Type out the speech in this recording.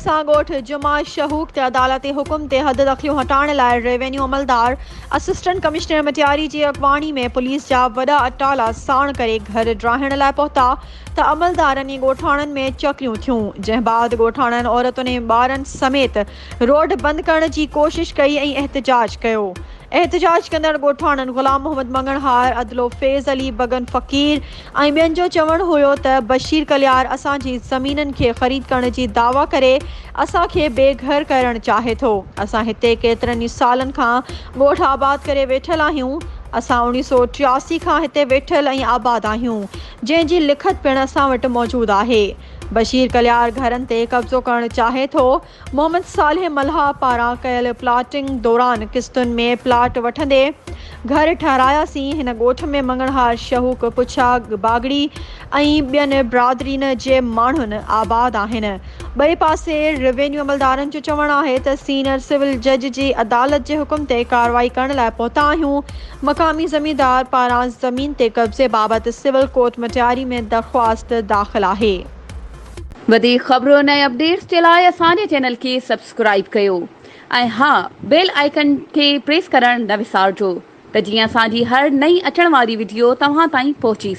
सां ॻोठ जुमा शहूक ते अदालती हुकुम ते हद दख़लियूं हटाइण लाइ रेवेन्यू अमलदार असिस्टेंट कमिश्नर मटियारी जी अॻवानी में पुलिस जा वॾा अटाला साण करे घर ड्राहिण लाइ पहुता त अमलदारनि ॻोठाणनि में चकरियूं थियूं, जंहिं बाद ॻोठाणनि औरतुनि ऐं ॿारनि समेत रोड बंदि करण जी कोशिश कई ऐं एहतजाज कयो। एहतजाज कंदड़ ॻोठाणनि ग़ुलाम मोहम्मद मंगणहार, अदलो फैज़ अली, बगन फ़कीर ऐं ॿियनि जो चवणु हुयो त बशीर कलियार असांजी ज़मीननि खे ख़रीद करण जी दावा करे असांखे बेघर करणु चाहे थो। असां हिते केतिरनि ई सालनि खां ॻोठ आबाद करे वेठल आहियूं। असां 1983 खां हिते वेठल ऐं आबाद आहियूं, जंहिंजी लिखत पिणु असां वटि मौजूदु आहे। बशीर कलियार घरनि ते कब्ज़ो करणु चाहे थो। मोहम्मद सालेह मल्हा पारां कयल प्लाटिंग दौरान किस्तुनि में प्लाट वठंदे घर ठाहिरायासीं। हिन ॻोठ में मंगणहार, शहूक, पुछा, बागड़ी ऐं ॿियनि बिरादरीन जे माण्हुनि आबाद आहिनि। ॿिए पासे रेवेन्यू अमलदारनि जो चवणु आहे त सीनियर सिविल जज जी अदालत जे हुकुम ते कार्रवाई करण लाइ पहुता आहियूं। मक़ामी ज़मींदार पारां ज़मीन ते कब्ज़े बाबति सिविल कोर्ट मटियारी में दरख़्वास्त दाख़िल आहे। वधीक ख़बरुं ऐं अपडेट्स जे लाइ असांजे चैनल खे सब्सक्राइब कयो ऐं हा, बेल आइकन खे प्रेस करणु न विसारिजो त जीअं असांजी हर नई अचण वारी वीडियो तव्हां ताईं पहुची